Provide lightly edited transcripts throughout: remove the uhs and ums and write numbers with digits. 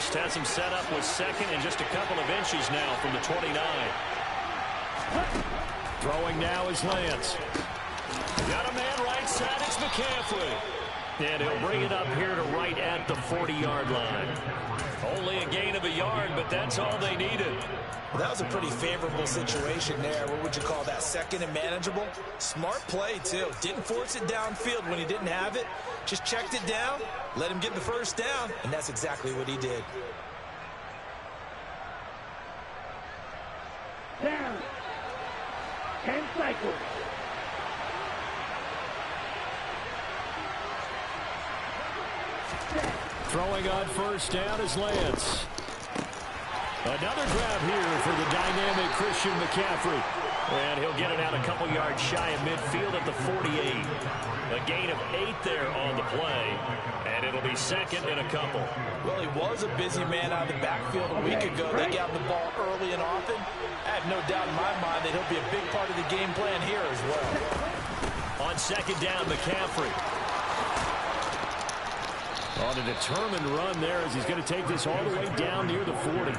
Almost has him set up with second and just a couple of inches now from the 29. Throwing now is Lance. Got a man right side. It's McCaffrey. And he'll bring it up here to right at the 40-yard line. Only a gain of a yard, but that's all they needed. Well, that was a pretty favorable situation there. What would you call that? Second and manageable? Smart play, too. Didn't force it downfield when he didn't have it. Just checked it down, let him get the first down, and that's exactly what he did. Down. 10 cycles. Throwing on first down is Lance. Another grab here for the dynamic Christian McCaffrey. And he'll get it out a couple yards shy of midfield at the 48. A gain of 8 there on the play. And it'll be second and a couple. Well, he was a busy man out of the backfield a week ago. They got the ball early and often. I have no doubt in my mind that he'll be a big part of the game plan here as well. On second down, McCaffrey. On a determined run there as he's going to take this all the way down near the 40.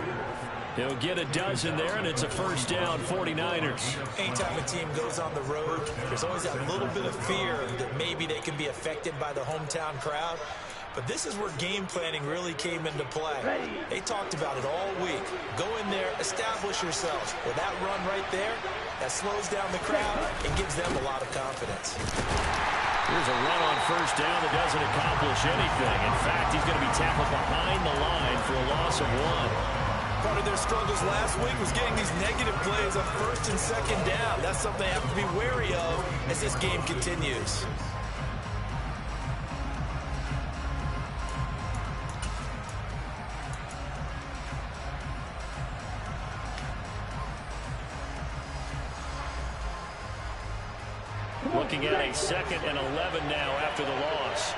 He'll get a dozen there, and it's a first down, 49ers. Anytime a team goes on the road, there's always that little bit of fear that maybe they can be affected by the hometown crowd. But this is where game planning really came into play. They talked about it all week. Go in there, establish yourselves. With that run right there, that slows down the crowd and gives them a lot of confidence. Here's a run on first down that doesn't accomplish anything. In fact, he's going to be tackled behind the line for a loss of 1. Part of their struggles last week was getting these negative plays on first and second down. That's something they have to be wary of as this game continues. Looking at a second and 11 now after the loss.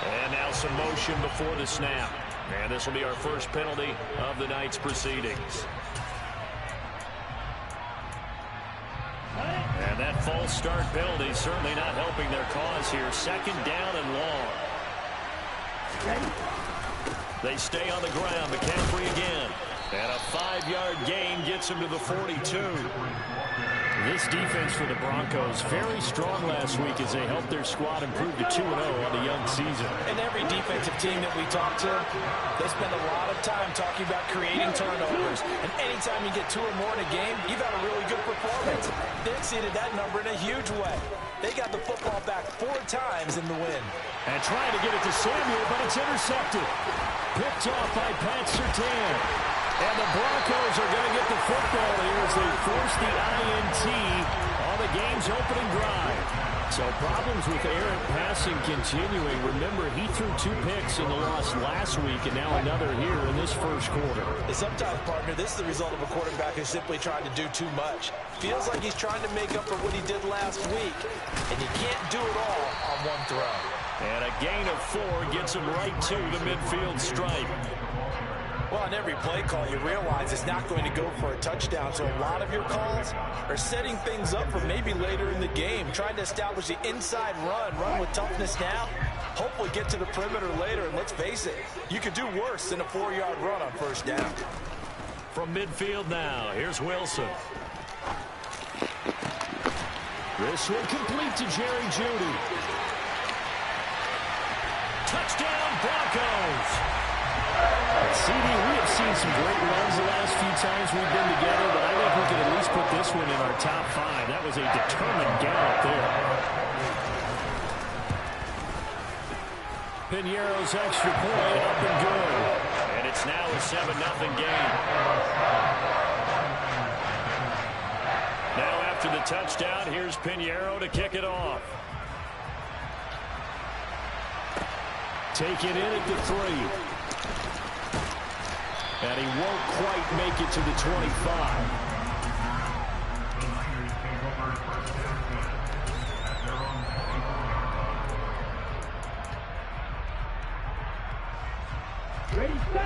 And now some motion before the snap. And this will be our first penalty of the night's proceedings. And that false start penalty certainly not helping their cause here. Second down and long. They stay on the ground. McCaffrey again. And a 5-yard gain gets him to the 42. This defense for the Broncos very strong last week as they helped their squad improve to 2-0 on the young season. And every defensive team that we talk to, they spend a lot of time talking about creating turnovers. And anytime you get 2 or more in a game, you've had a really good performance. They exceeded that number in a huge way. They got the football back 4 times in the win. And trying to get it to Samuel, but it's intercepted. Picked off by Pat Surtain. And the Broncos are going to get the football here as they force the INT on the game's opening drive. So problems with errant passing continuing. Remember, he threw 2 picks in the loss last week and now another here in this first quarter. Sometimes, partner, this is the result of a quarterback who's simply trying to do too much. Feels like he's trying to make up for what he did last week. And you can't do it all on one throw. And a gain of 4 gets him right to the midfield stripe. Well, on every play call, you realize it's not going to go for a touchdown. So a lot of your calls are setting things up for maybe later in the game, trying to establish the inside run with toughness now, hopefully get to the perimeter later. And let's face it, you could do worse than a 4-yard run on first down. From midfield now, here's Wilson. This one complete to Jerry Jeudy. Touchdown, Broncos! CD, we have seen some great runs the last few times we've been together, but I think we could at least put this one in our top 5. That was a determined gallop there. Piñeiro's extra point up and good. And it's now a 7-0 game. Now after the touchdown, here's Piñeiro to kick it off. Take it in at the 3. And he won't quite make it to the 25.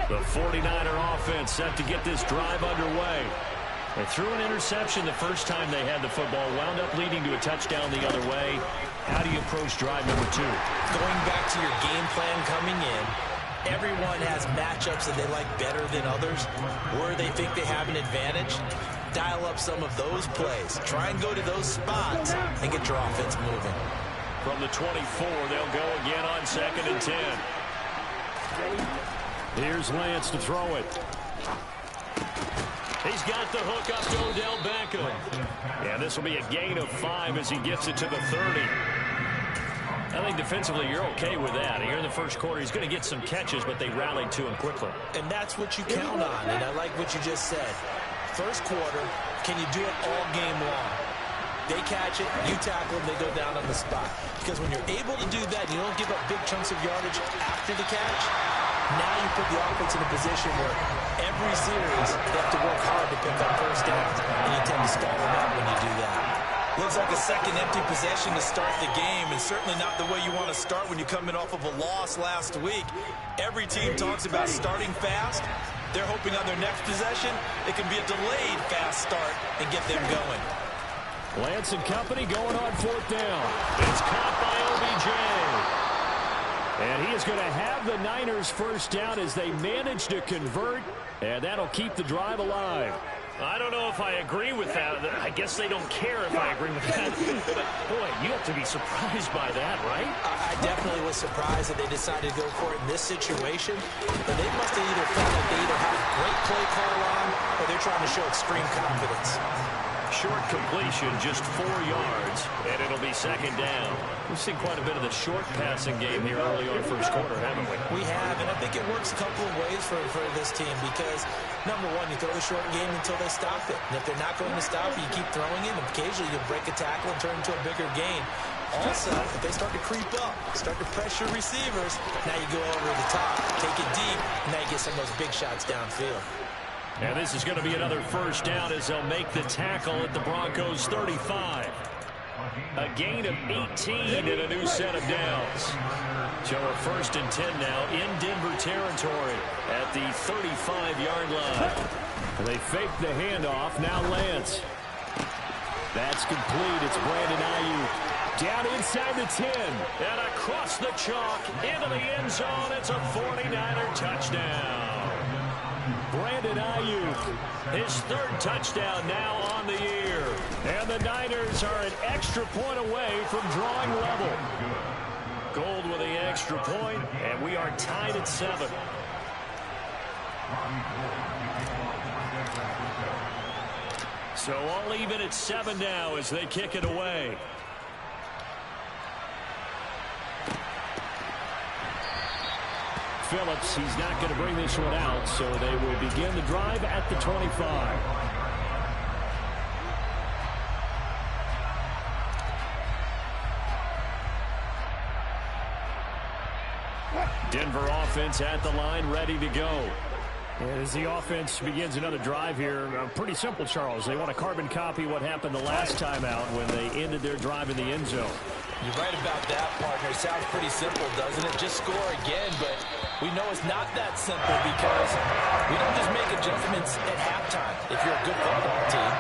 The 49er offense set to get this drive underway. They threw an interception the first time they had the football, wound up leading to a touchdown the other way. How do you approach drive number 2? Going back to your game plan coming in, everyone has matchups that they like better than others, where they think they have an advantage. Dial up some of those plays. Try and go to those spots and get your offense moving. From the 24, they'll go again on 2nd and 10. Here's Lance to throw it. He's got the hook up to Odell Beckham. And this will be a gain of 5 as he gets it to the 30. I think defensively you're okay with that. Here in the first quarter, he's going to get some catches, but they rallied to him quickly. And that's what you count on, and I like what you just said. First quarter, can you do it all game long? They catch it, you tackle them, they go down on the spot. Because when you're able to do that, you don't give up big chunks of yardage after the catch, now you put the offense in a position where every series they have to work hard to pick up first downs, and you tend to stall them out when you do that. Looks like a second empty possession to start the game, and certainly not the way you want to start when you're coming off of a loss last week. Every team talks about starting fast. They're hoping on their next possession it can be a delayed fast start and get them going. Lance and company going on 4th down. It's caught by OBJ. And he is going to have the Niners first down as they manage to convert, and that'll keep the drive alive. I don't know if I agree with that. I guess they don't care if I agree with that. But, boy, you have to be surprised by that, right? I definitely was surprised that they decided to go for it in this situation. But they must have either felt like they either have a great play call on or they're trying to show extreme confidence. Short completion, just 4 yards, and it'll be 2nd down. We've seen quite a bit of the short passing game here early on first quarter, haven't we? We have, and I think it works a couple of ways for this team because, number one, you throw the short game until they stop it. And if they're not going to stop it, you keep throwing it, and occasionally you'll break a tackle and turn into a bigger gain. Also, if they start to creep up, start to pressure receivers, now you go over the top, take it deep, and now you get some of those big shots downfield. And this is going to be another first down as they'll make the tackle at the Broncos 35. A gain of 18 and a new set of downs. So a 1st and 10 now in Denver territory at the 35-yard line. They fake the handoff. Now Lance. That's complete. It's Brandon Ayuk. Down inside the 10. And across the chalk into the end zone. It's a 49er touchdown. Brandon Ayuk, his 3rd touchdown now on the year. And the Niners are an extra point away from drawing level. Gold with the extra point, and we are tied at 7. So all even at 7 now as they kick it away. Phillips, he's not going to bring this one out, so they will begin the drive at the 25. Denver offense at the line, ready to go. And as the offense begins another drive here, pretty simple, Charles. They want to carbon copy what happened the last time out when they ended their drive in the end zone. You're right about that, partner. Sounds pretty simple, doesn't it? Just score again, but we know it's not that simple because we don't just make adjustments at halftime. If you're a good football team,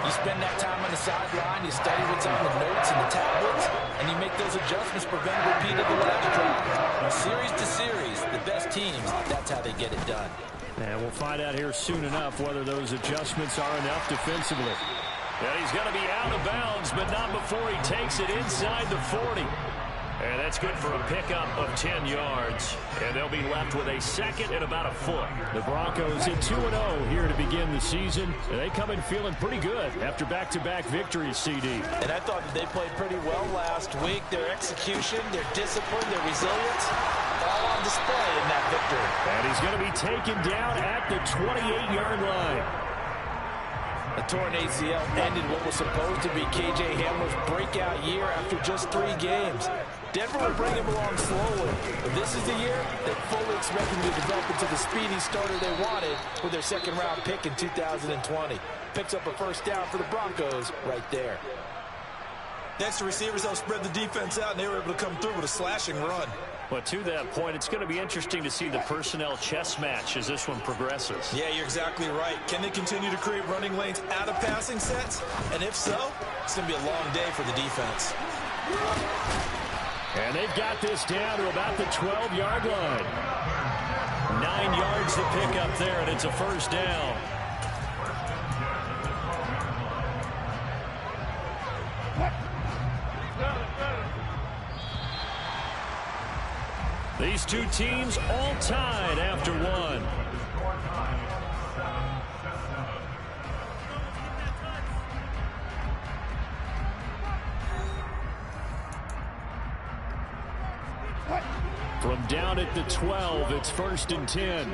you spend that time on the sideline, you study what's on the notes and the tablets, and you make those adjustments, prevent a repeat of the last drive. Series to series, the best teams, that's how they get it done. And we'll find out here soon enough whether those adjustments are enough defensively. And he's going to be out of bounds, but not before he takes it inside the 40. And that's good for a pickup of 10 yards. And they'll be left with a 2nd and about a foot. The Broncos at 2-0 here to begin the season. And they come in feeling pretty good after back-to-back victories, CD. And I thought that they played pretty well last week. Their execution, their discipline, their resilience, all on display in that victory. And he's going to be taken down at the 28-yard line. A torn ACL ended what was supposed to be K.J. Hamler's breakout year after just 3 games. Denver will bring him along slowly, but this is the year they fully expect him to develop into the speedy starter they wanted with their 2nd-round pick in 2020. Picks up a first down for the Broncos right there. The extra receivers helped spread the defense out, and they were able to come through with a slashing run. But to that point, it's going to be interesting to see the personnel chess match as this one progresses. Yeah, you're exactly right. Can they continue to create running lanes out of passing sets? And if so, it's going to be a long day for the defense. And they've got this down to about the 12-yard line. 9 yards to pick up there, and it's a first down. These two teams all tied after one. From down at the 12, it's 1st and 10.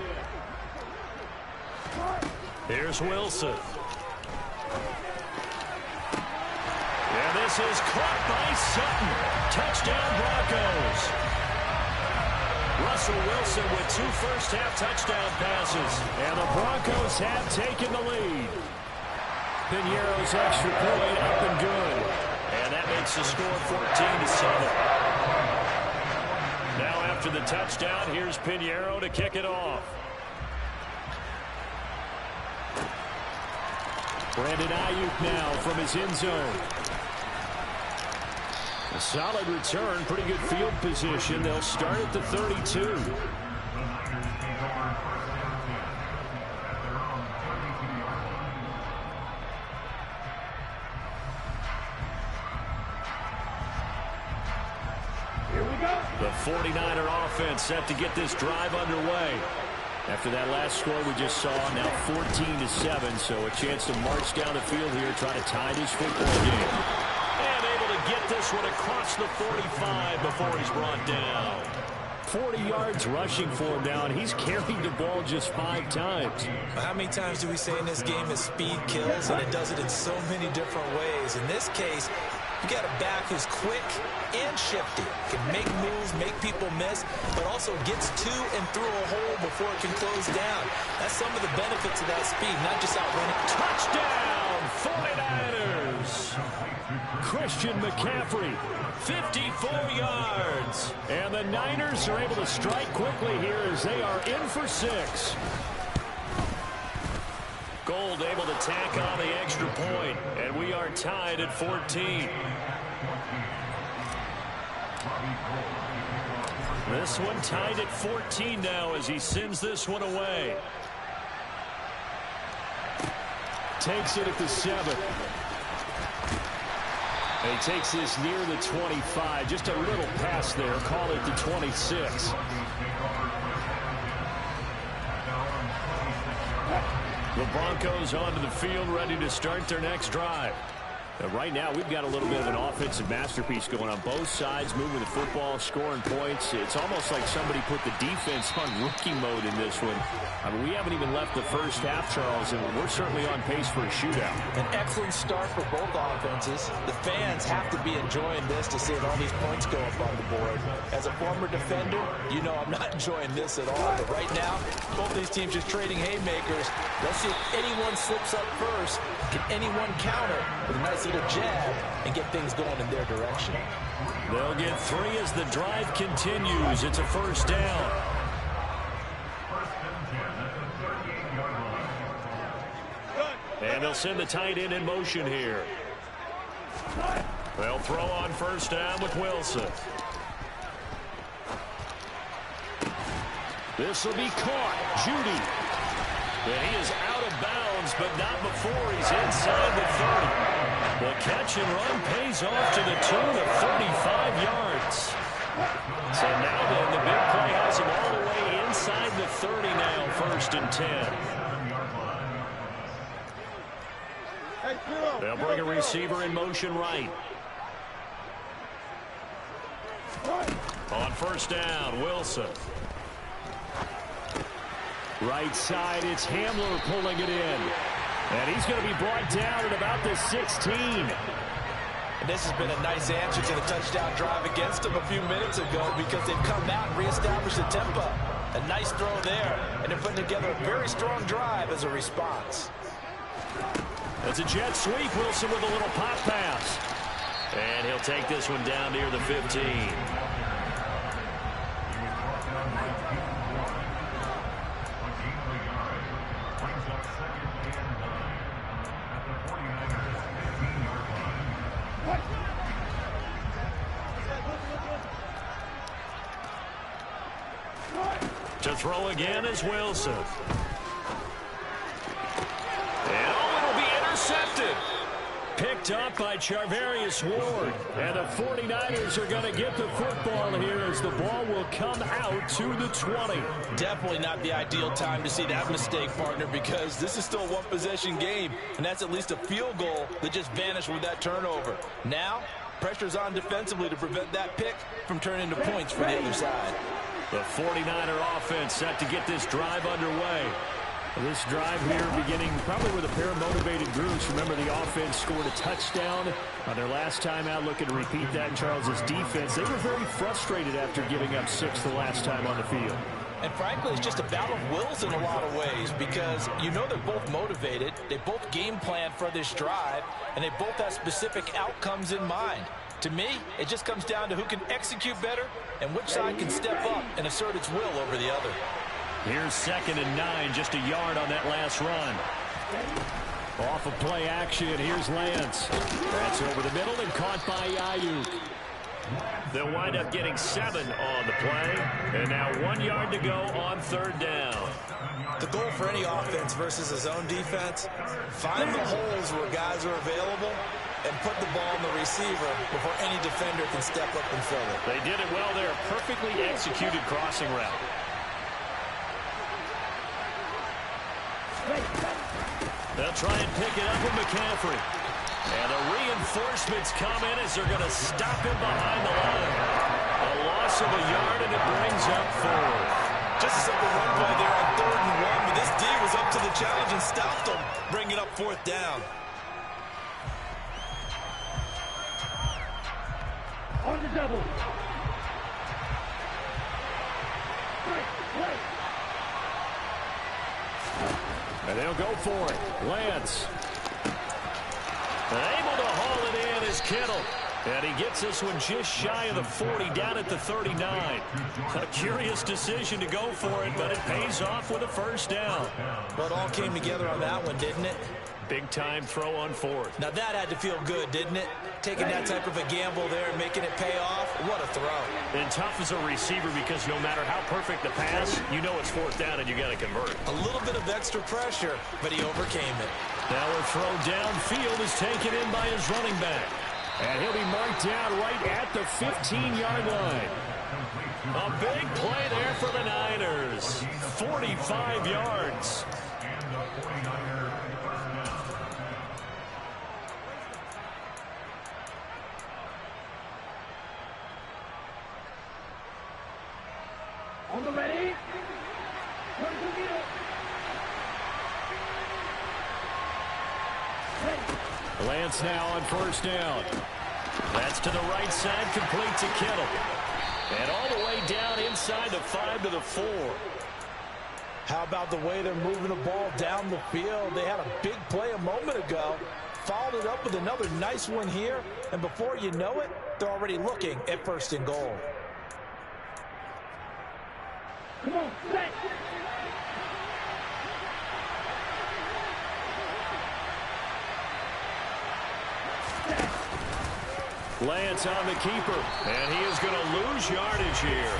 Here's Wilson. And this is caught by Sutton. Touchdown Broncos. Russell Wilson with 2 first-half touchdown passes. And the Broncos have taken the lead. Piñeiro's extra point up and good. And that makes the score 14-7. Now after the touchdown, here's Piñeiro to kick it off. Brandon Ayuk now from his end zone. A solid return, pretty good field position. They'll start at the 32. The 49er offense set to get this drive underway. After that last score we just saw, now 14-7, so a chance to march down the field here, try to tie this football game. And able to get this one across the 45 before he's brought down. 40 yards rushing for him now, and he's carried the ball just 5 times. How many times do we say in this game that speed kills, and it does it in so many different ways? In this case, you got a back who's quick and shifty, can make moves, make people miss, but also gets to and through a hole before it can close down. That's some of the benefits of that speed, not just outrunning. Touchdown, 49ers! Christian McCaffrey, 54 yards. And the Niners are able to strike quickly here as they are in for 6. Gold able to tack on the extra point, and we are tied at 14. This one tied at 14 now as he sends this one away. Takes it at the 7. He takes this near the 25. Just a little pass there. Call it the 26. The Broncos onto the field, ready to start their next drive. Right now, we've got a little bit of an offensive masterpiece going on both sides, moving the football, scoring points. It's almost like somebody put the defense on rookie mode in this one. I mean, we haven't even left the first half, Charles, and we're certainly on pace for a shootout. An excellent start for both offenses. The fans have to be enjoying this to see all these points go up on the board. As a former defender, you know I'm not enjoying this at all. But right now, both these teams just trading haymakers. Let's see if anyone slips up first. Can anyone counter with a nice little jab and get things going in their direction? They'll get 3 as the drive continues. It's a first down. And they'll send the tight end in motion here. They'll throw on first down with Wilson. This will be caught. Judy. And he is out of bounds, but not before he's inside the 30. The catch and run pays off to the tune of 35 yards. So now then, the big play has him all the way inside the 30 now, 1st and 10. They'll bring a receiver in motion right. On first down, Wilson. Right side, it's Hamler pulling it in. And he's going to be brought down at about the 16. And this has been a nice answer to the touchdown drive against them a few minutes ago because they've come out and reestablished the tempo. A nice throw there, and they're putting together a very strong drive as a response. It's a jet sweep. Wilson with a little pop pass. And he'll take this one down near the 15. To throw again is Wilson. And it'll be intercepted. Picked up by Charvarius Ward. And the 49ers are going to get the football here as the ball will come out to the 20. Definitely not the ideal time to see that mistake, partner, because this is still a one-possession game, and that's at least a field goal that just vanished with that turnover. Now, pressure's on defensively to prevent that pick from turning into points for the other side. The 49er offense set to get this drive underway. This drive here beginning probably with a pair of motivated groups. Remember, the offense scored a touchdown on their last time out. Looking to repeat that in Charles' defense. They were very frustrated after giving up 6 the last time on the field. And frankly, it's just a battle of wills in a lot of ways because you know they're both motivated. They both game plan for this drive, and they both have specific outcomes in mind. To me, it just comes down to who can execute better and which side can step up and assert its will over the other. Here's 2nd and 9, just a yard on that last run. Off of play action, here's Lance. That's over the middle and caught by Ayuk. They'll wind up getting 7 on the play. And now 1 yard to go on 3rd down. The goal for any offense versus a zone defense, find the holes where guys are available and put the ball on the receiver before any defender can step up and fill it. They did it well there. Perfectly executed crossing route. They'll try and pick it up with McCaffrey. And the reinforcements come in as they're going to stop him behind the line. A loss of a yard, and it brings up 4. Just a simple run play there on 3rd and 1, but this D was up to the challenge and stopped him, bringing up 4th down. On the double. And they'll go for it. Lance. And able to haul it in is Kittle. And he gets this one just shy of the 40, down at the 39. A curious decision to go for it, but it pays off with a 1st down. Well, it all came together on that one, didn't it? Big-time throw on 4th. Now that had to feel good, didn't it? Taking that type of a gamble there and making it pay off. What a throw. And tough as a receiver because no matter how perfect the pass, you know it's 4th down and you got to convert. A little bit of extra pressure, but he overcame it. Now a throw downfield is taken in by his running back. And he'll be marked down right at the 15-yard line. A big play there for the Niners. 45 yards. On the ready. Lance now on 1st down. That's to the right side, complete to Kittle. And all the way down inside the 5 to the 4. How about the way they're moving the ball down the field? They had a big play a moment ago. Followed it up with another nice one here. And before you know it, they're already looking at 1st and goal. Come on, set. Lance on the keeper, and he is going to lose yardage here.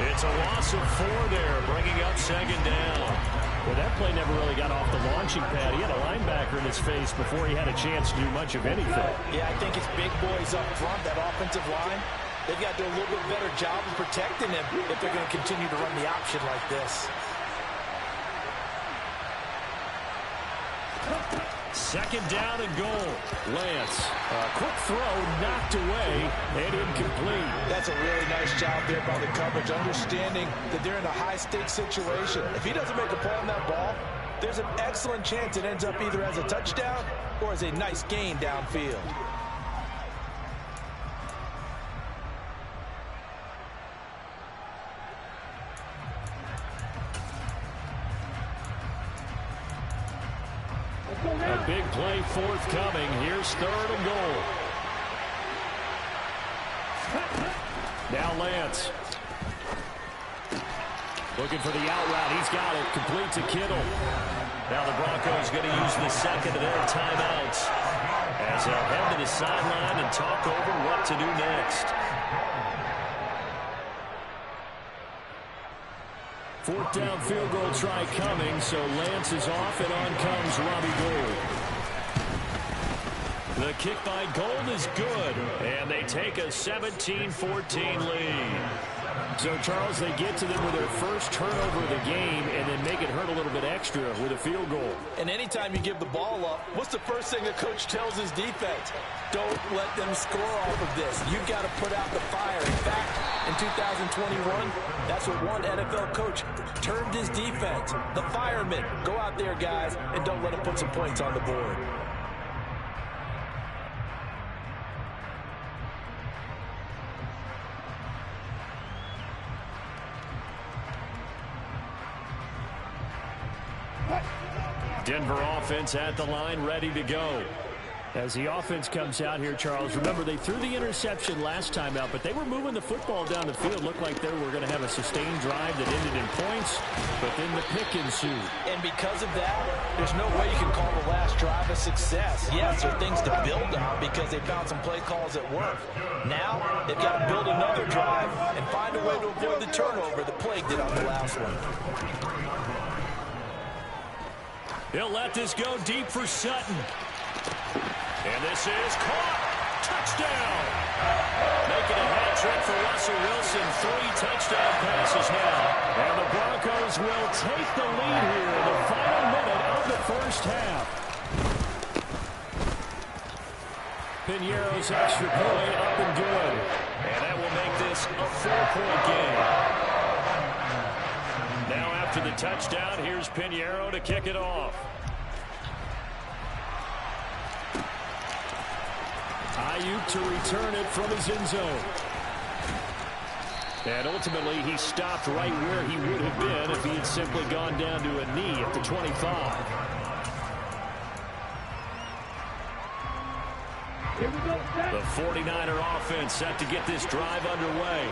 It's a loss of 4 there, bringing up 2nd down. Well, that play never really got off the launching pad. He had a linebacker in his face before he had a chance to do much of anything. Yeah, I think it's big boys up front, that offensive line. They've got to do a little bit better job of protecting him if they're going to continue to run the option like this. 2nd down and goal. Lance, a quick throw knocked away and incomplete. That's a really nice job there by the coverage, understanding that they're in a high-stakes situation. If he doesn't make a play on that ball, there's an excellent chance it ends up either as a touchdown or as a nice gain downfield. A big play forthcoming. Here's 3rd and goal. Now Lance. Looking for the out route. He's got it. Complete to Kittle. Now the Broncos going to use the second of their timeouts as they'll head to the sideline and talk over what to do next. Fourth down field goal try coming, so Lance is off, and on comes Robbie Gould. The kick by Gould is good, and they take a 17-14 lead. So, Charles, they get to them with their first turnover of the game and then make it hurt a little bit extra with a field goal. And anytime you give the ball up, what's the first thing the coach tells his defense? Don't let them score off of this. You've got to put out the fire. In fact, in 2021, that's what one NFL coach termed his defense. The firemen. Go out there, guys, and don't let them put some points on the board. Denver offense at the line, ready to go. As the offense comes out here, Charles, remember they threw the interception last time out, but they were moving the football down the field. Looked like they were going to have a sustained drive that ended in points, but then the pick ensued. And because of that, there's no way you can call the last drive a success. Yes, there are things to build on because they found some play calls that work. Now, they've got to build another drive and find a way to avoid the turnover that plagued it on the last one. He'll let this go deep for Sutton. And this is caught. Touchdown. Making a hat trick for Russell Wilson. 3 touchdown passes now. And the Broncos will take the lead here in the final minute of the first half. Piñeiro's extra point up and good. And that will make this a 4-point game. Now after the touchdown, here's Piñeiro to kick it off. Ayuk to return it from his end zone. And ultimately, he stopped right where he would have been if he had simply gone down to a knee at the 25. Here we go, set. The 49er offense set to get this drive underway.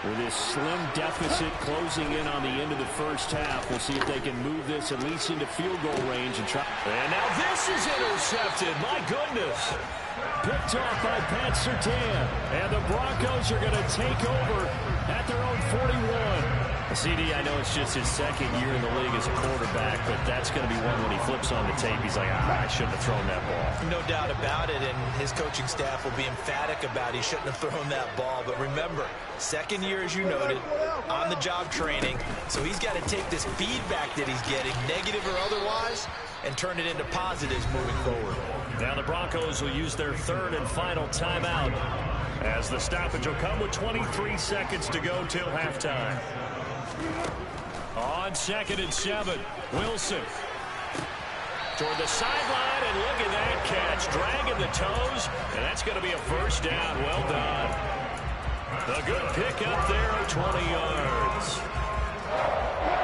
With this slim deficit closing in on the end of the first half, we'll see if they can move this at least into field goal range and try. And now this is intercepted. My goodness. Picked off by Pat Surtain. And the Broncos are going to take over at their own 41. CD, I know it's just his second year in the league as a quarterback, but that's going to be one when he flips on the tape. He's like, I shouldn't have thrown that ball. No doubt about it, and his coaching staff will be emphatic about he shouldn't have thrown that ball. But remember, second year, as you noted, on-the-job training, so he's got to take this feedback that he's getting, negative or otherwise, and turn it into positives moving forward. Now the Broncos will use their third and final timeout as the stoppage will come with 23 seconds to go till halftime. On 2nd and 7, Wilson toward the sideline, and look at that catch, dragging the toes, and that's going to be a first down. Well done. A good pick up there of 20 yards.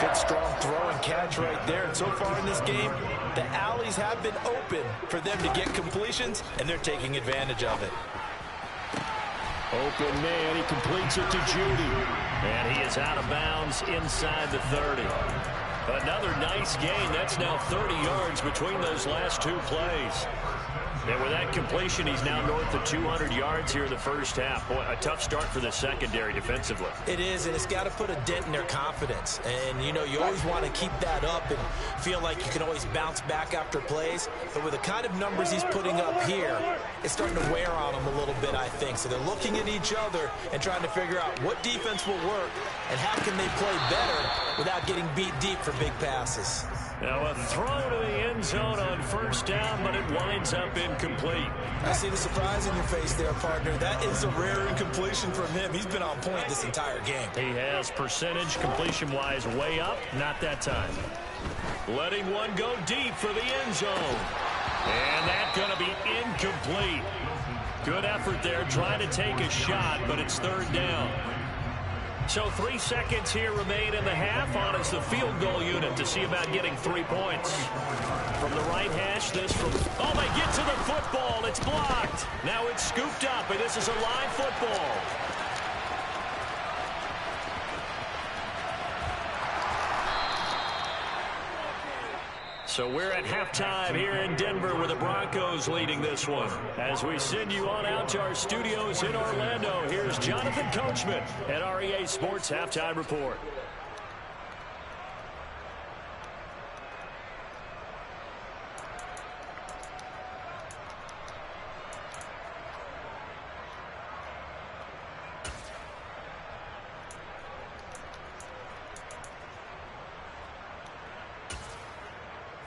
Good strong throw and catch right there. And so far in this game, the alleys have been open for them to get completions, and they're taking advantage of it. Open man, he completes it to Judy. And he is out of bounds inside the 30. Another nice gain. That's now 30 yards between those last two plays. And with that completion, he's now north of 200 yards here in the first half. Boy, a tough start for the secondary defensively. It is, and it's got to put a dent in their confidence. And, you know, you always want to keep that up and feel like you can always bounce back after plays. But with the kind of numbers he's putting up here, it's starting to wear on them a little bit, I think. So they're looking at each other and trying to figure out what defense will work and how can they play better without getting beat deep for big passes. Now a throw to the end zone on first down, but it winds up incomplete. I see the surprise in your face there, partner. That is a rare incompletion from him. He's been on point this entire game. He has percentage completion-wise way up, not that time. Letting one go deep for the end zone. And that's going to be incomplete. Good effort there, trying to take a shot, but it's third down. So 3 seconds here remain in the half. On is the field goal unit to see about getting 3 points. From the right hash, this from... Oh, they get to the football. It's blocked. Now it's scooped up, and this is a live football. So we're at halftime here in Denver with the Broncos leading this one. As we send you on out to our studios in Orlando, here's Jonathan Coachman at REA Sports Halftime Report.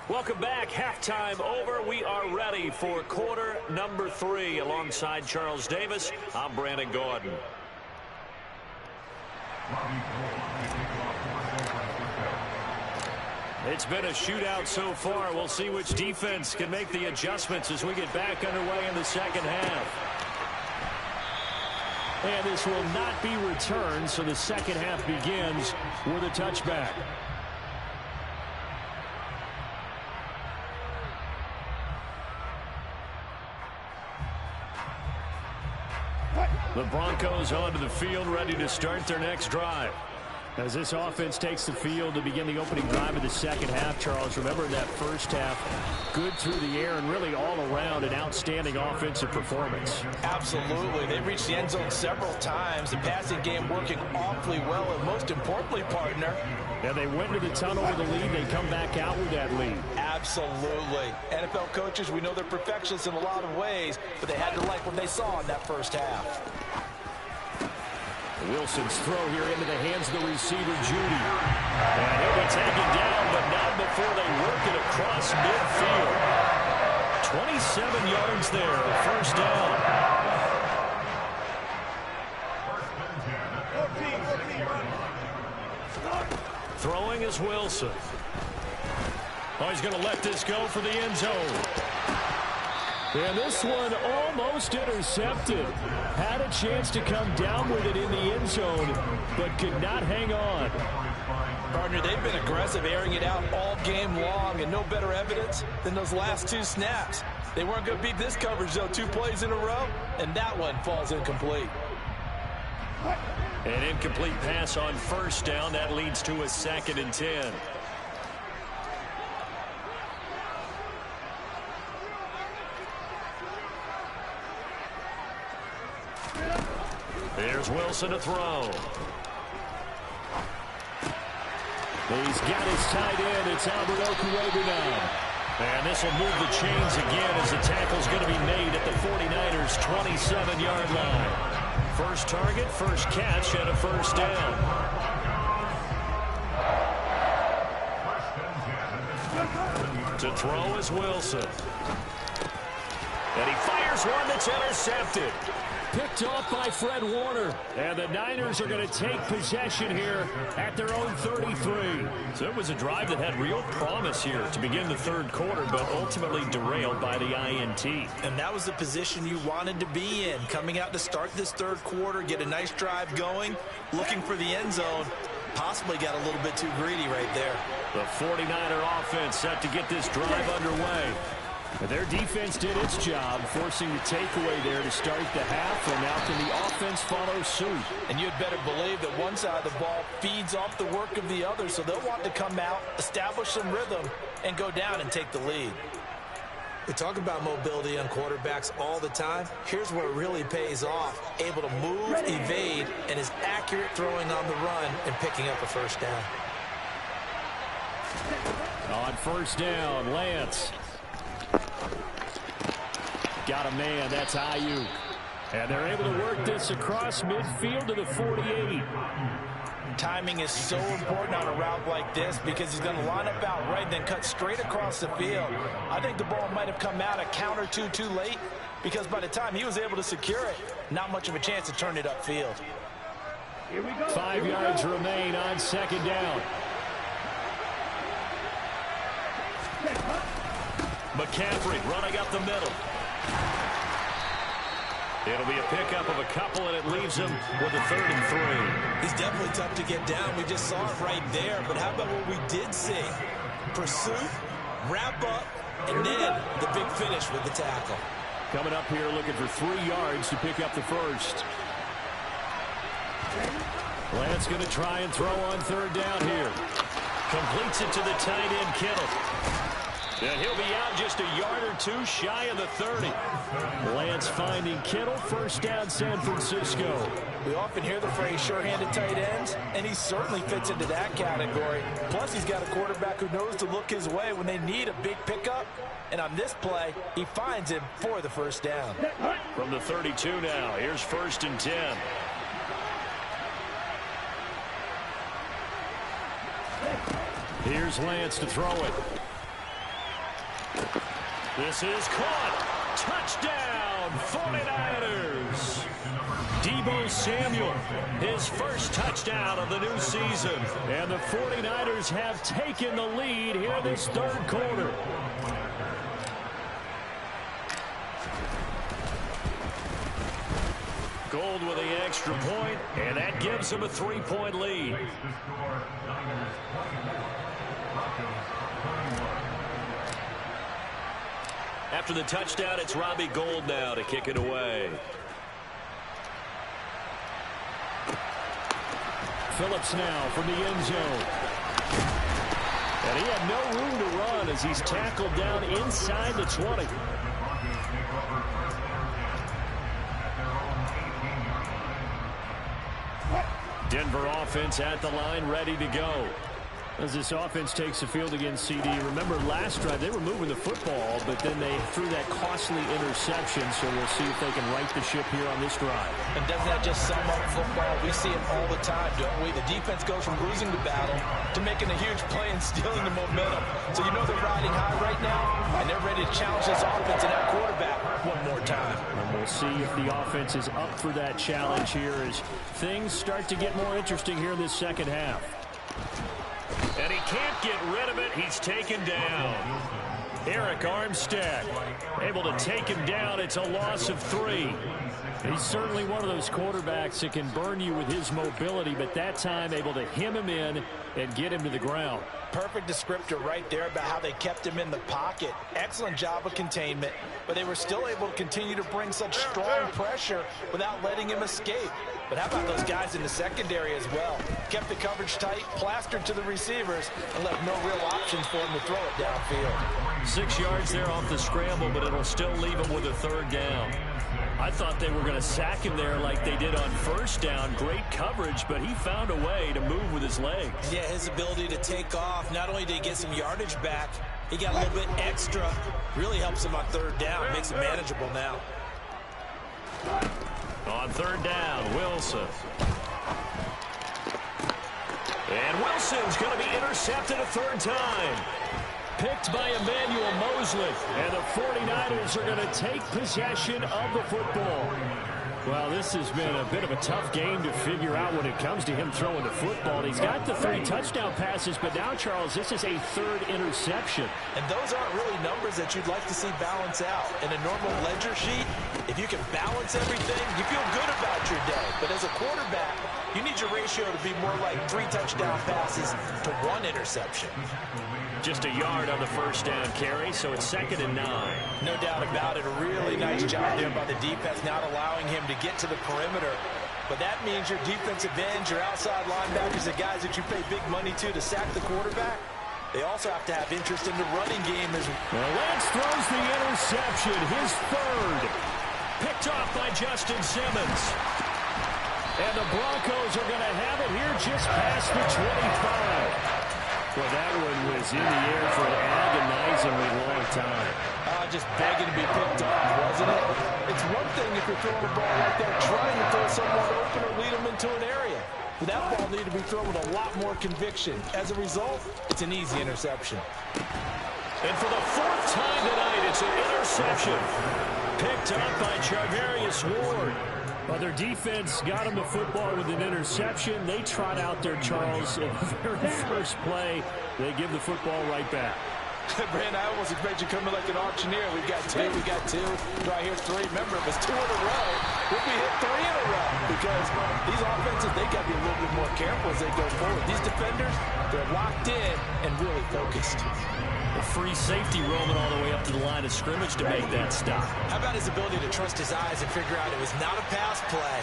Welcome back. Halftime over. We are ready for quarter number 3. Alongside Charles Davis, I'm Brandon Gordon. It's been a shootout so far. We'll see which defense can make the adjustments as we get back underway in the second half. And this will not be returned, so the second half begins with a touchback. The Broncos onto the field, ready to start their next drive. As this offense takes the field to begin the opening drive of the second half, Charles, remember in that first half, good through the air and really all around an outstanding offensive performance. Absolutely. They reached the end zone several times. The passing game working awfully well, and most importantly, partner. Yeah, they went to the tunnel with a lead. They come back out with that lead. Absolutely. NFL coaches, we know they're perfectionists in a lot of ways, but they had to like what they saw in that first half. Wilson's throw here into the hands of the receiver, Judy. And he'll be taken down, but not before they work it across midfield. 27 yards there, a first down. Throwing is Wilson. Oh, he's going to let this go for the end zone. And this one almost intercepted. Had a chance to come down with it in the end zone, but could not hang on. Partner, they've been aggressive, airing it out all game long, and no better evidence than those last 2 snaps. They weren't going to beat this coverage, though. 2 plays in a row, and that one falls incomplete. An incomplete pass on first down. That leads to a 2nd and 10. Here's Wilson to throw. He's got his tight end. It's Albert Okwuegbunam now. And this will move the chains again as the tackle's going to be made at the 49ers' 27-yard line. First target, first catch, and a first down. To throw is Wilson. And he fires one that's intercepted. Picked off by Fred Warner. And the Niners are going to take possession here at their own 33. So it was a drive that had real promise here to begin the third quarter, but ultimately derailed by the INT. And that was the position you wanted to be in. Coming out to start this third quarter, get a nice drive going, looking for the end zone. Possibly got a little bit too greedy right there. The 49er offense set to get this drive underway. Their defense did its job, forcing the takeaway there to start the half, and now can the offense follow suit? And you'd better believe that one side of the ball feeds off the work of the other, so they'll want to come out, establish some rhythm, and go down and take the lead. We talk about mobility on quarterbacks all the time. Here's where it really pays off. Able to move, evade, and is accurate throwing on the run and picking up a first down. On first down, Lance. Got a man, that's Ayuk. And they're able to work this across midfield to the 48. Timing is so important on a route like this because he's going to line up out right and then cut straight across the field. I think the ball might have come out a count or two too late because by the time he was able to secure it, not much of a chance to turn it upfield. Here we go. 5 yards remain on second down. McCaffrey running up the middle. It'll be a pickup of a couple, and it leaves him with a 3rd and 3. He's definitely tough to get down. We just saw it right there. But how about what we did see? Pursuit, wrap up, and then the big finish with the tackle. Coming up here looking for 3 yards to pick up the first. Lance going to try and throw on 3rd down here. Completes it to the tight end, Kittle. And he'll be out just a yard or two shy of the 30. Lance finding Kittle. First down, San Francisco. We often hear the phrase sure-handed tight ends, and he certainly fits into that category. Plus, he's got a quarterback who knows to look his way when they need a big pickup. And on this play, he finds him for the first down. From the 32 now, here's 1st and 10. Here's Lance to throw it. This is caught. Touchdown, 49ers. Deebo Samuel, his first touchdown of the new season. And the 49ers have taken the lead here in this third quarter. Gold with the extra point, and that gives them a 3-point lead. After the touchdown, it's Robbie Gould now to kick it away. Phillips now from the end zone. And he had no room to run as he's tackled down inside the 20. Denver offense at the line, ready to go. As this offense takes the field against CD, remember last drive they were moving the football, but then they threw that costly interception, so we'll see if they can right the ship here on this drive. And doesn't that just sum up football? We see it all the time, don't we? The defense goes from losing the battle to making a huge play and stealing the momentum. So you know they're riding high right now, and they're ready to challenge this offense and that quarterback one more time. And we'll see if the offense is up for that challenge here as things start to get more interesting here in this second half. And he can't get rid of it. He's taken down. Eric Armstead able to take him down. It's a loss of 3. He's certainly one of those quarterbacks that can burn you with his mobility, but that time able to hem him in and get him to the ground. Perfect descriptor right there about how they kept him in the pocket. Excellent job of containment, but they were still able to continue to bring such strong pressure without letting him escape. But how about those guys in the secondary as well? Kept the coverage tight, plastered to the receivers, and left no real options for him to throw it downfield. 6 yards there off the scramble, but it'll still leave him with a 3rd down. I thought they were going to sack him there like they did on 1st down. Great coverage, but he found a way to move with his legs. Yeah, his ability to take off. Not only did he get some yardage back, he got a little bit extra. Really helps him on 3rd down. Makes it manageable now. On 3rd down, Wilson. And Wilson's going to be intercepted a 3rd time. Picked by Emmanuel Mosley. And the 49ers are going to take possession of the football. Well, this has been a bit of a tough game to figure out when it comes to him throwing the football. He's got the 3 touchdown passes, but now, Charles, this is a 3rd interception. And those aren't really numbers that you'd like to see balance out. In a normal ledger sheet, if you can balance everything, you feel good about your day. But as a quarterback, you need your ratio to be more like 3 touchdown passes to 1 interception. Just a yard on the 1st down carry, so it's 2nd and 9. No doubt about it. A really nice job there by the defense, not allowing him to get to the perimeter. But that means your defensive ends, your outside linebackers, the guys that you pay big money to sack the quarterback, they also have to have interest in the running game as well. Lance throws the interception, his 3rd. Picked off by Justin Simmons. And the Broncos are going to have it here just past the 25. Well, that one was in the air for an agonizingly long time. Just begging to be picked off, wasn't it? It's one thing if you're throwing a ball like that, trying to throw someone open or lead them into an area. But that ball needed to be thrown with a lot more conviction. As a result, it's an easy interception. And for the 4th time tonight, it's an interception. Picked up by Charvarius Ward. Well, their defense got him the football with an interception. They trot out there, Charles, in the very first play. They give the football right back. Brand, I almost expect you to come in like an auctioneer. We got 2, we got 2. Right here, 3. Remember, if it's 2 in a row, we'll be hit 3 in a row. Because these offenses, they got to be a little bit more careful as they go forward. These defenders, they're locked in and really focused. A free safety roaming all the way up to the line of scrimmage to make that stop. How about his ability to trust his eyes and figure out it was not a pass play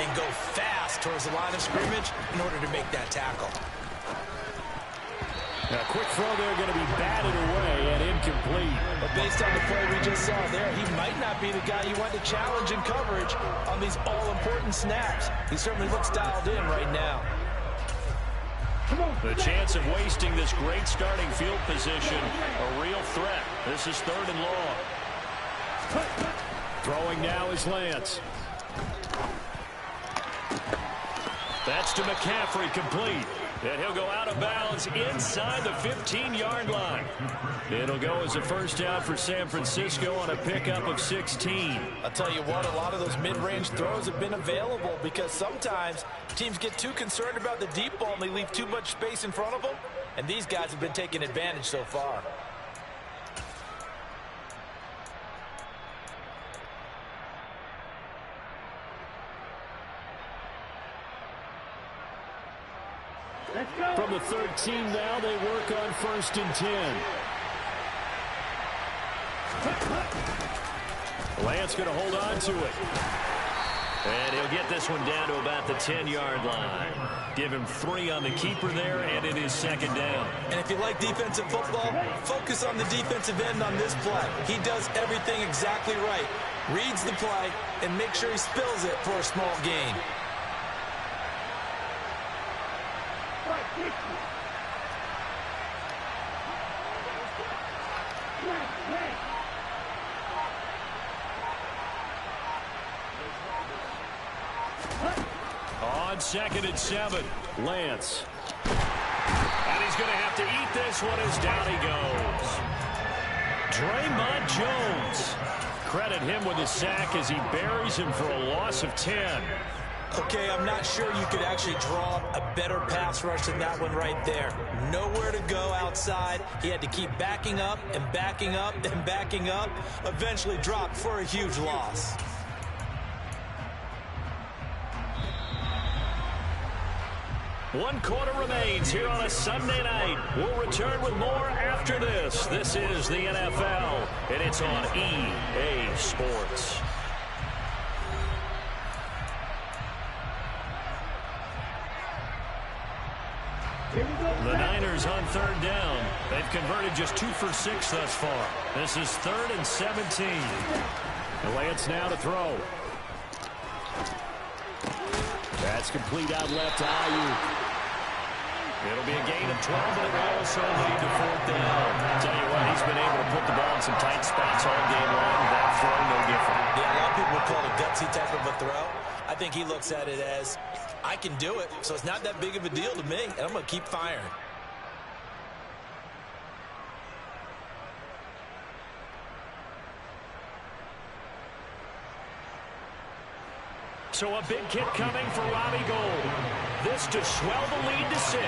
and go fast towards the line of scrimmage in order to make that tackle. A quick throw there going to be batted away and incomplete. But based on the play we just saw there, he might not be the guy you want to challenge in coverage on these all-important snaps. He certainly looks dialed in right now. The chance of wasting this great starting field position, a real threat. This is 3rd and long. Throwing now is Lance. That's to McCaffrey, complete. And he'll go out of bounds inside the 15-yard line. It'll go as a first down for San Francisco on a pickup of 16. I'll tell you what, a lot of those mid-range throws have been available because sometimes teams get too concerned about the deep ball and they leave too much space in front of them. And these guys have been taking advantage so far. From the 13 now, they work on 1st and 10. Lance going to hold on to it. And he'll get this one down to about the 10-yard line. Give him 3 on the keeper there, and it is 2nd down. And if you like defensive football, focus on the defensive end on this play. He does everything exactly right. Reads the play and makes sure he spills it for a small gain. On 2nd and 7, Lance. And he's going to have to eat this one as down he goes. Draymond Jones. Credit him with a sack as he buries him for a loss of 10. Okay, I'm not sure you could actually draw a better pass rush than that one right there. Nowhere to go outside. He had to keep backing up and backing up and backing up. Eventually dropped for a huge loss. One quarter remains here on a Sunday night. We'll return with more after this. This is the NFL, and it's on EA Sports. The Niners on 3rd down. They've converted just 2 for 6 thus far. This is 3rd and 17. Lance now to throw. That's complete out left to Ayuk. It'll be a gain of 12, but it will also lead to 4th down. Tell you what, he's been able to put the ball in some tight spots all game long. That throw, no different. Yeah, a lot of people would call it a gutsy type of a throw. I think he looks at it as, I can do it, so it's not that big of a deal to me, and I'm going to keep firing. So a big kick coming for Robbie Gould. This to swell the lead to 6.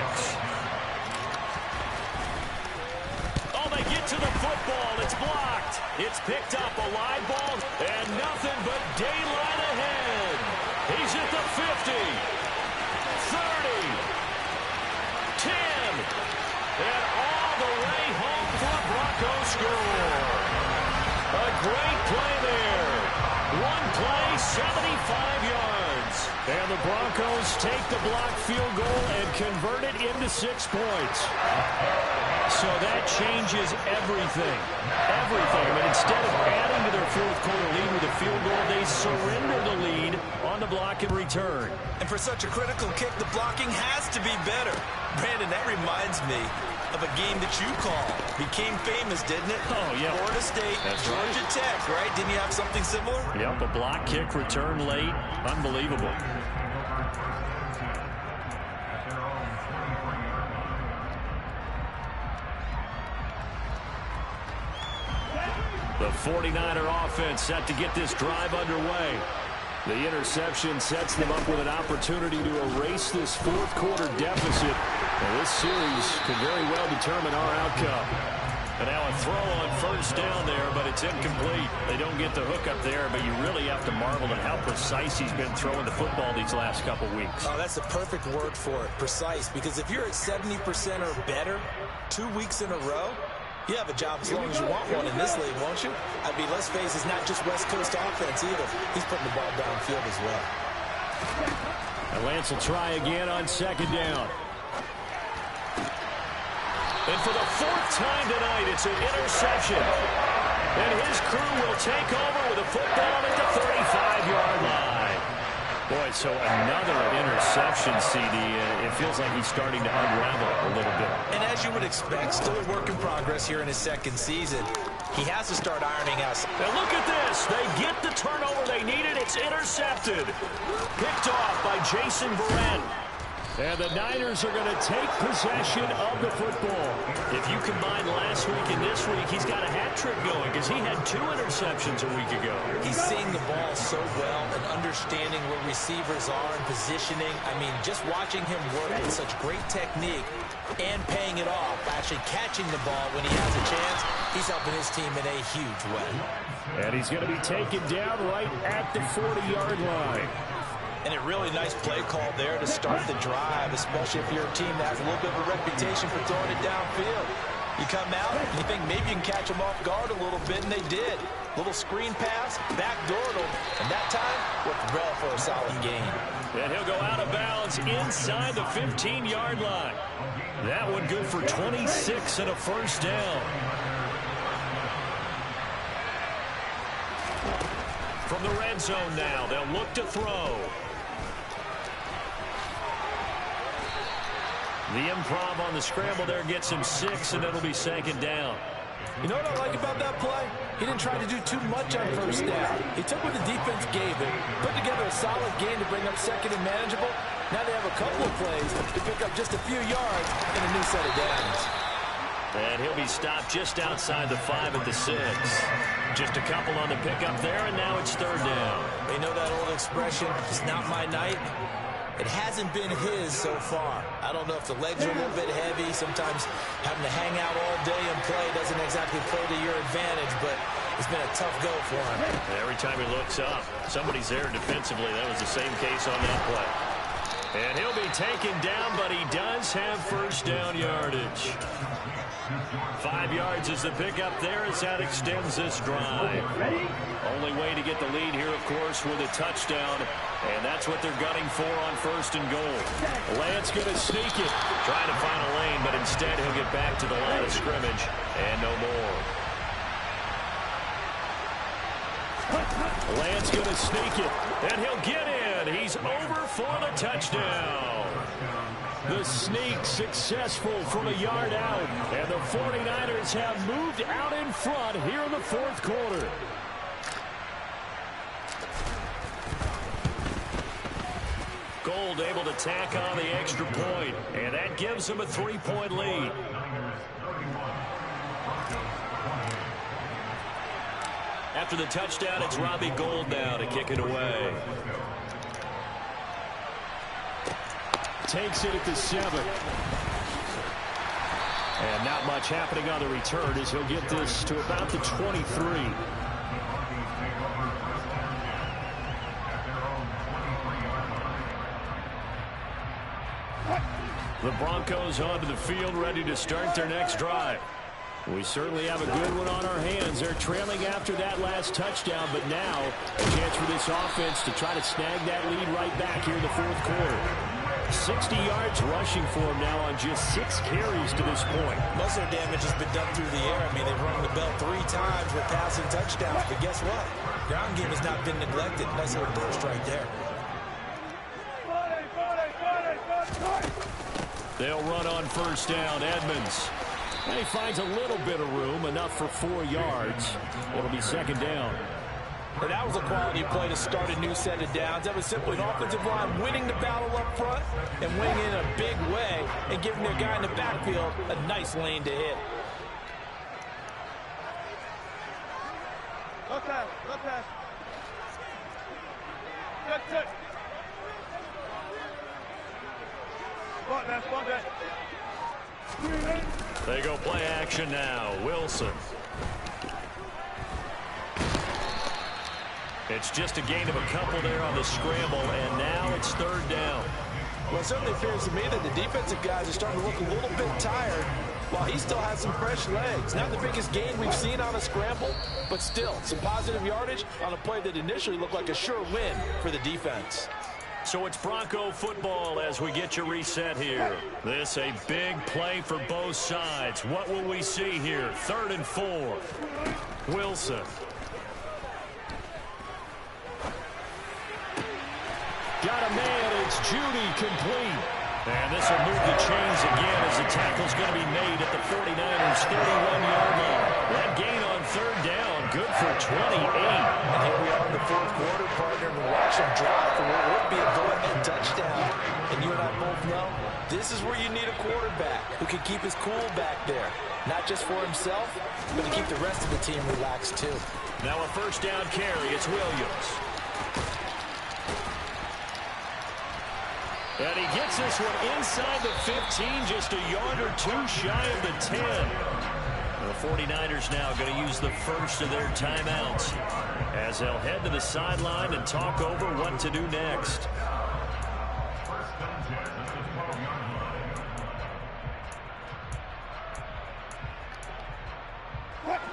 Oh, they get to the football. It's blocked. It's picked up, a live ball, and nothing but daylight ahead. He's at the 50, 30, 10, and all the way home for a Broncos score. A great play there. One play, 75 yards. And the Broncos take the blocked field goal and convert it into 6 points. So that changes everything. Everything. I mean, instead of adding to their 4th quarter lead with a field goal, they surrender the lead on the block and return. And for such a critical kick, the blocking has to be better. Brandon, that reminds me of a game that you called. Became famous, didn't it? Oh, yeah. Florida State, That's Georgia right. Tech, right? Didn't you have something similar? Yep, a block kick, return late. Unbelievable. The 49er offense set to get this drive underway. The interception sets them up with an opportunity to erase this 4th quarter deficit. And this series could very well determine our outcome. And now a throw on 1st down there, but it's incomplete. They don't get the hook up there, but you really have to marvel at how precise he's been throwing the football these last couple weeks. Oh, that's the perfect word for it, precise. Because if you're at 70% or better 2 weeks in a row, you have a job as long as you want one in this league, won't you? I mean, let's face it, it's not just West Coast offense either. He's putting the ball downfield as well. And Lance will try again on 2nd down. And for the fourth time tonight, it's an interception. And his crew will take over with a football at the 35-yard line. Boy, so another interception, CD. It feels like he's starting to unravel a little bit. And as you would expect, still a work in progress here in his second season. He has to start ironing out. Now look at this. They get the turnover they needed. It's intercepted. Picked off by Jason Verrett. And the Niners are going to take possession of the football. If you combine last week and this week, he's got a hat trick going because he had 2 interceptions a week ago. He's seeing the ball so well and understanding where receivers are and positioning. I mean, just watching him work with such great technique and paying it off, actually catching the ball when he has a chance, he's helping his team in a huge way. And he's going to be taken down right at the 40-yard line. And a really nice play call there to start the drive, especially if you're a team that has a little bit of a reputation for throwing it downfield. You come out and you think maybe you can catch them off guard a little bit, and they did. Little screen pass, backdoored them, and that time worked well for a solid gain. And he'll go out of bounds inside the 15-yard line. That one good for 26 and a first down. From the red zone now, they'll look to throw. The improv on the scramble there gets him 6, and it'll be second down. You know what I like about that play? He didn't try to do too much on first down. He took what the defense gave him, put together a solid game to bring up second and manageable. Now they have a couple of plays to pick up just a few yards and a new set of downs. And he'll be stopped just outside the 5 at the 6. Just a couple on the pickup there, and now it's third down. They know that old expression, it's not my night. It hasn't been his so far. I don't know if the legs are a little bit heavy. Sometimes having to hang out all day and play doesn't exactly play to your advantage, but it's been a tough go for him. And every time he looks up, somebody's there defensively. That was the same case on that play. And he'll be taken down, but he does have first down yardage. 5 yards is the pickup there as that extends this drive. Only way to get the lead here, of course, with a touchdown. And that's what they're gunning for on first and goal. Lance going to sneak it. Trying to find a lane, but instead he'll get back to the line of scrimmage. And no more. Lance going to sneak it. And he'll get in. He's over for the touchdown. The sneak successful from a yard out. And the 49ers have moved out in front here in the fourth quarter. Gold able to tack on the extra point. And that gives him a 3-point lead. After the touchdown, it's Robbie Gould now to kick it away. Takes it at the 7. And not much happening on the return as he'll get this to about the 23. The Broncos onto the field, ready to start their next drive. We certainly have a good one on our hands. They're trailing after that last touchdown, but now a chance for this offense to try to snag that lead right back here in the fourth quarter. 60 yards rushing for him now on just 6 carries to this point. Most of their damage has been done through the air. I mean, they've rung the bell 3 times with passing touchdowns, but guess what? Ground game has not been neglected. Nice little burst right there. They'll run on first down. Edmonds. And he finds a little bit of room, enough for 4 yards. It'll be second down. And that was a quality play to start a new set of downs. That was simply an offensive line winning the battle up front and winning in a big way and giving their guy in the backfield a nice lane to hit. Go pass, go pass. Good. Spot that. They go play action now. Wilson. It's just a gain of a couple there on the scramble, and now it's third down. Well, it certainly appears to me that the defensive guys are starting to look a little bit tired while he still has some fresh legs. Not the biggest gain we've seen on a scramble, but still some positive yardage on a play that initially looked like a sure win for the defense. So it's Bronco football as we get you reset here. This a big play for both sides. What will we see here? 3rd and 4. Wilson. Got a man. It's Judy complete. And this will move the chains again as the tackle's going to be made at the 49ers 31-yard line. That gain on 3rd down, good for 28. And here we are in the 4th quarter, partner, and we watch them drive for what would be a go-ahead touchdown. And you and I both know this is where you need a quarterback who can keep his cool back there. Not just for himself, but to keep the rest of the team relaxed too. Now a 1st down carry. It's Williams. And he gets this one inside the 15, just a yard or 2 shy of the 10. The 49ers now going to use the first of their timeouts as they'll head to the sideline and talk over what to do next.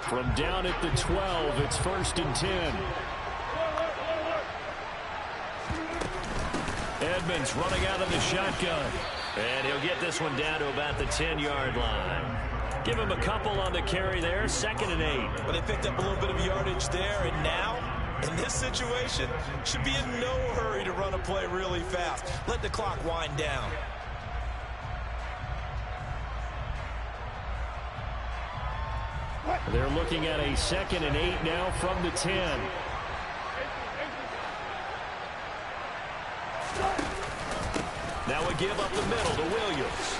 From down at the 12, it's 1st and 10. Edmonds running out of the shotgun. And he'll get this one down to about the 10-yard line. Give him a couple on the carry there. 2nd and 8. But they picked up a little bit of yardage there, and now, in this situation, should be in no hurry to run a play really fast. Let the clock wind down. They're looking at a 2nd and 8 now from the 10. Now a give up the middle to Williams.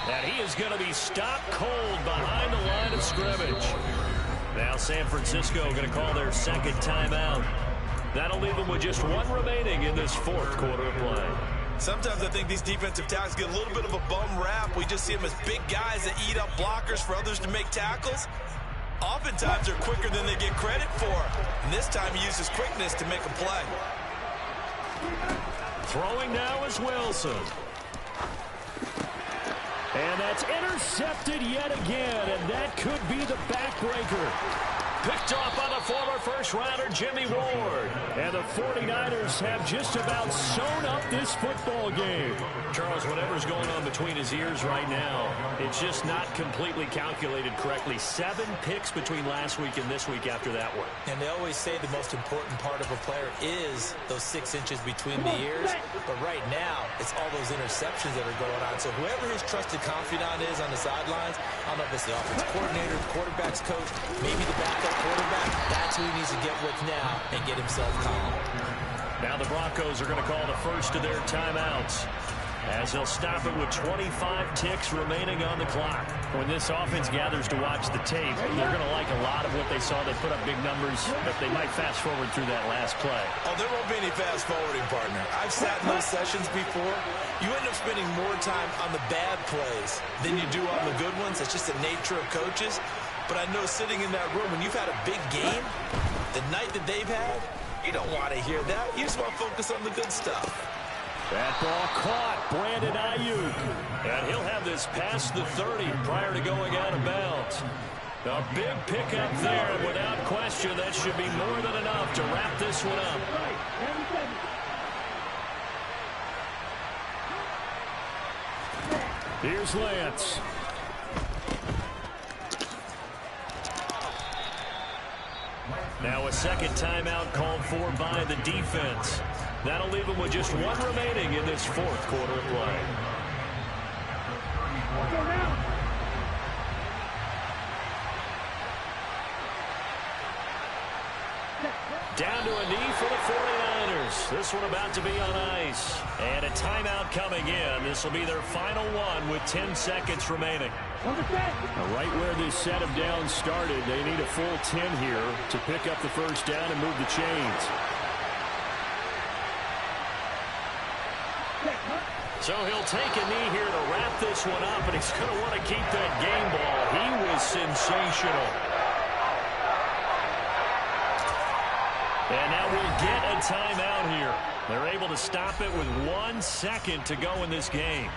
And he is going to be stopped cold behind the line of scrimmage. Now San Francisco going to call their 2nd timeout. That'll leave them with just 1 remaining in this 4th quarter of play. Sometimes I think these defensive tackles get a little bit of a bum rap. We just see them as big guys that eat up blockers for others to make tackles. Oftentimes they're quicker than they get credit for. And this time he uses quickness to make a play. Throwing now is Wilson. And that's intercepted yet again, and that could be the backbreaker. Picked off by the former first-rounder Jimmy Ward. And the 49ers have just about sewn up this football game. Charles, whatever's going on between his ears right now, it's just not completely calculated correctly. 7 picks between last week and this week after that one. And they always say the most important part of a player is those 6 inches between the ears. But right now, it's all those interceptions that are going on. So whoever his trusted confidant is on the sidelines, I don't know if it's the offensive coordinator, the quarterback's coach, maybe the backup quarterback, that's who he needs to get with now and get himself calm. Now the Broncos are going to call the first of their timeouts as they'll stop it with 25 ticks remaining on the clock. When this offense gathers to watch the tape, they're going to like a lot of what they saw. They put up big numbers, but they might fast forward through that last play. Oh, there won't be any fast forwarding, partner. I've sat in those sessions before. You end up spending more time on the bad plays than you do on the good ones. It's just the nature of coaches. But I know sitting in that room, when you've had a big game, the night that they've had, you don't want to hear that. You just want to focus on the good stuff. That ball caught Brandon Ayuk. And he'll have this past the 30 prior to going out of bounds. A big pickup there, and without question, that should be more than enough to wrap this one up. Here's Lance. Now a 2nd timeout called for by the defense. That'll leave them with just 1 remaining in this 4th quarter of play. Down to a knee for the 49ers. This one about to be on ice. And a timeout coming in. This will be their final one with 10 seconds remaining. Right where this set of downs started, they need a full 10 here to pick up the first down and move the chains. So he'll take a knee here to wrap this one up, and he's going to want to keep that game ball. He was sensational. And now we'll get a timeout here. They're able to stop it with 1 second to go in this game.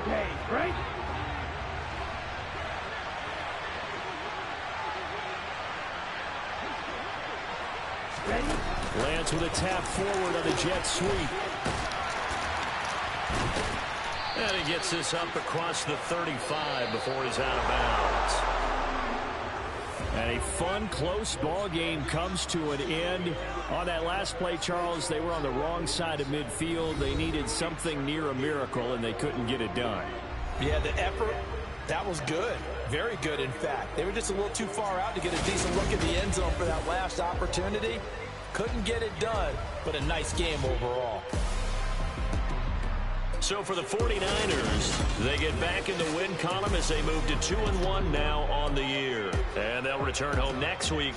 Okay, right? Ready? Lance with a tap forward on the jet sweep. And he gets this up across the 35 before he's out of bounds. And a fun, close ball game comes to an end. On that last play, Charles, they were on the wrong side of midfield. They needed something near a miracle, and they couldn't get it done. Yeah, the effort, that was good. Very good, in fact. They were just a little too far out to get a decent look at the end zone for that last opportunity. Couldn't get it done, but a nice game overall. So for the 49ers, they get back in the win column as they move to 2-1 now on the year. And they'll return home next week